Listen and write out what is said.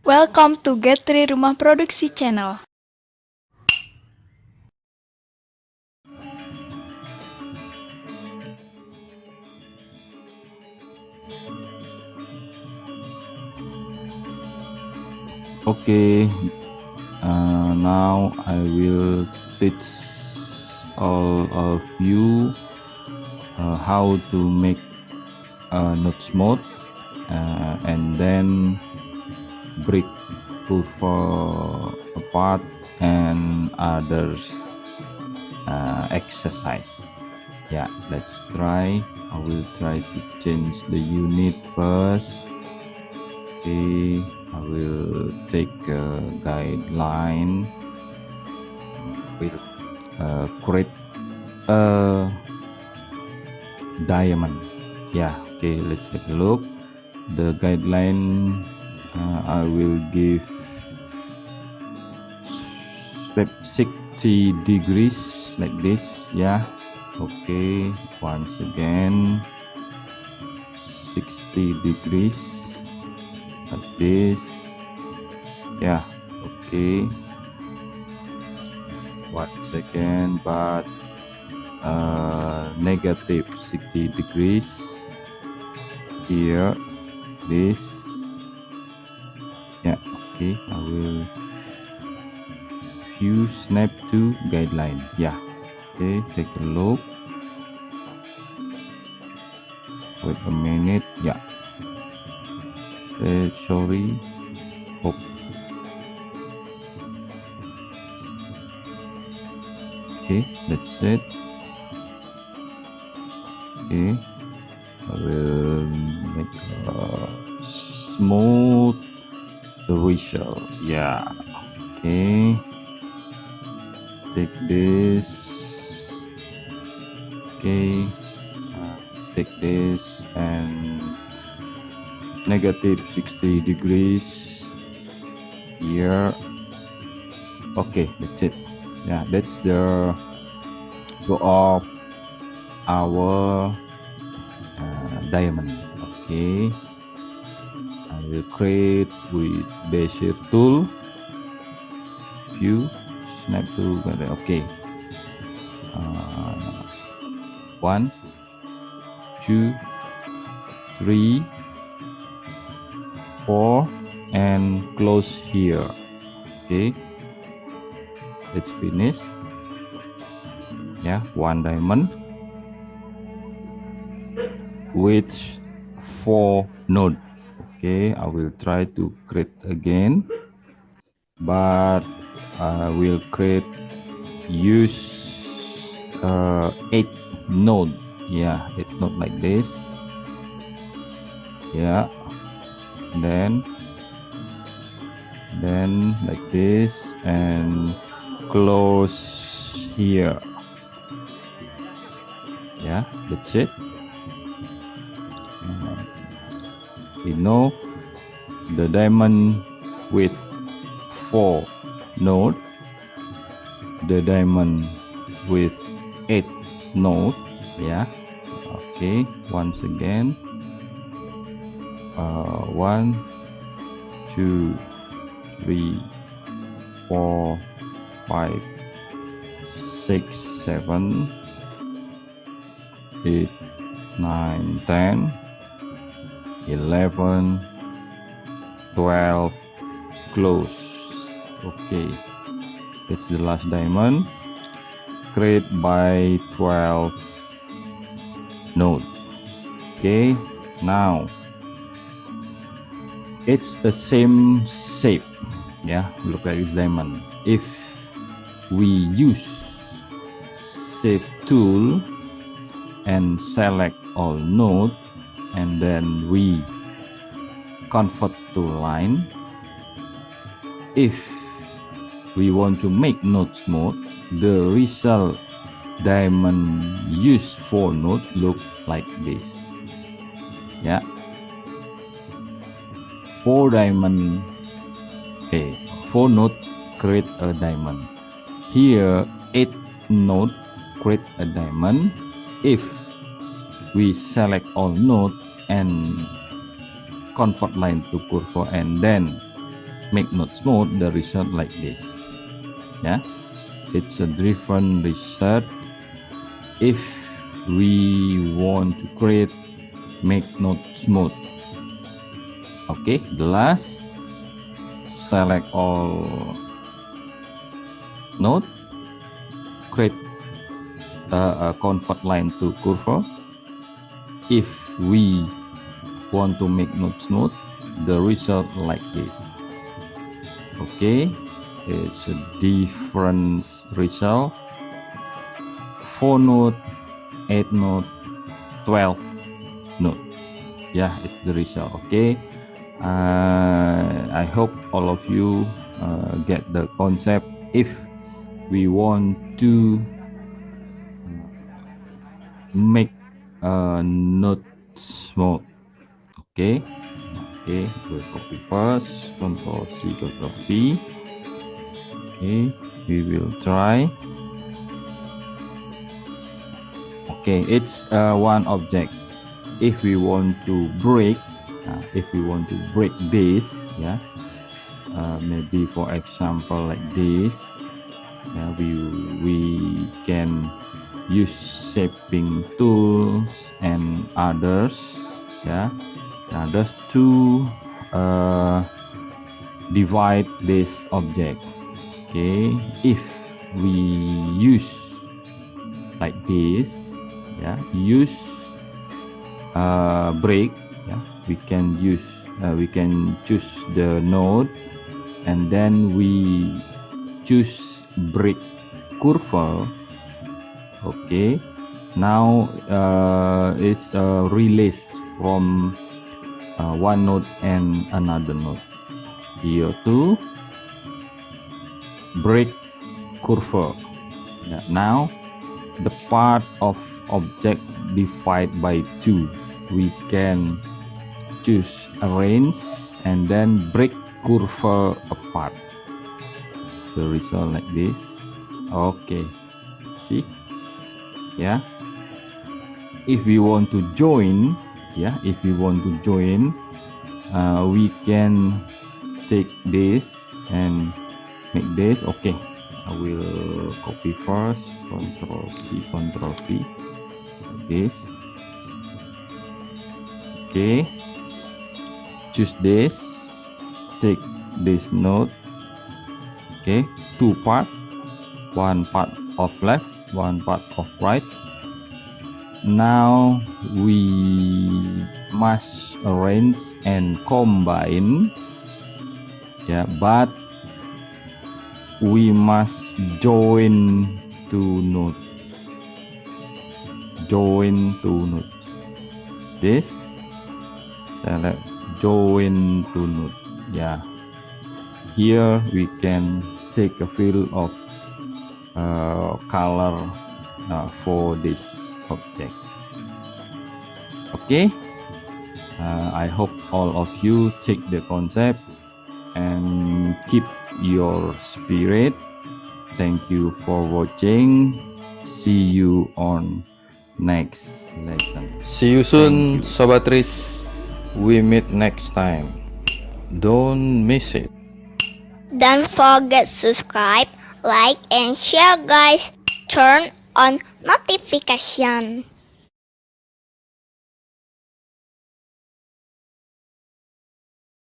Welcome to Get3 Rumah Produksi Channel. Okay, now I will teach all of you how to make notes mode and then break curve apart and others exercise. Yeah, let's try. I will try to change the unit first. Okay, I will take a guideline. Will create a diamond. Yeah, okay, let's take a look. The guideline I will give 60 degrees like this. Yeah, okay, once again 60 degrees like this. Yeah, okay, once again, but negative 60 degrees here, this. Yeah, okay, I will view snap to guideline. Yeah, okay, take a look. Wait a minute. Yeah, sorry. Oh. Okay, that's it. Okay, I will make a smooth visual. Yeah, okay, take this. Okay, take this and negative 60 degrees here. Okay, that's it. Yeah, that's the go of our diamond. Okay, I will create with Bezier tool, view, snap to. Okay, 1, 2, 3, 4, and close here. Okay, let's finish. Yeah, one diamond with 4 nodes. Okay, I will try to create again, but I will use 8 node. Yeah, 8 node like this. Yeah, then like this and close here. Yeah, that's it. We know the diamond with 4 nodes, the diamond with 8 nodes. Yeah, okay, once again, 1, 2, 3, 4, 5, 6, 7, 8, 9, 10, 11, 12, close. Okay, that's the last diamond. Create by 12 node. Okay, now it's the same shape. Yeah, look like this diamond. If we use shape tool and select all node and then we convert to line, if we want to make nodes mode, the result diamond use 4 node look like this. Yeah, 4 diamond, 4 node create a diamond. Here 8 node create a diamond. If we select all node and convert line to curve and then make node smooth, the result like this. Yeah, it's a different result. If we want to create make node smooth, okay, the last, select all node, create a convert line to curve. If we want to make node smooth, the result like this. Okay, it's a different result. 4 node, 8 node, 12 node. Yeah, it's the result. Okay, I hope all of you get the concept. If we want to make a node smooth, okay, we'll copy first, Ctrl C, Ctrl V. Okay, we will try. Okay, it's one object. If we want to break, this, yeah, maybe for example like this, yeah, we can use shaping tools and others, yeah, others to divide this object. Okay, if we use like this, yeah, use break, yeah, we can choose the node, and then we choose break curve. Okay, now it's a release from one node and another node. Here to break curve. Yeah, now the part of object divide by 2, we can choose arrange and then break curve apart. The result like this. Okay, see, yeah. If we want to join, yeah, we can take this and make this. Okay, I will copy first, Ctrl C, Ctrl V, like this. Okay, choose this, take this node. Okay, 2 parts, 1 part of left, 1 part of right. Now we must arrange and combine, yeah, but we must join 2 nodes. This, select join 2 nodes. Yeah, here we can take a fill of color for this object. Okay, I hope all of you take the concept and keep your spirit. Thank you for watching. See you on next lesson. See you soon, Sobatris. We meet next time. Don't miss it. Don't forget subscribe, like, and share, guys. Turn on notification.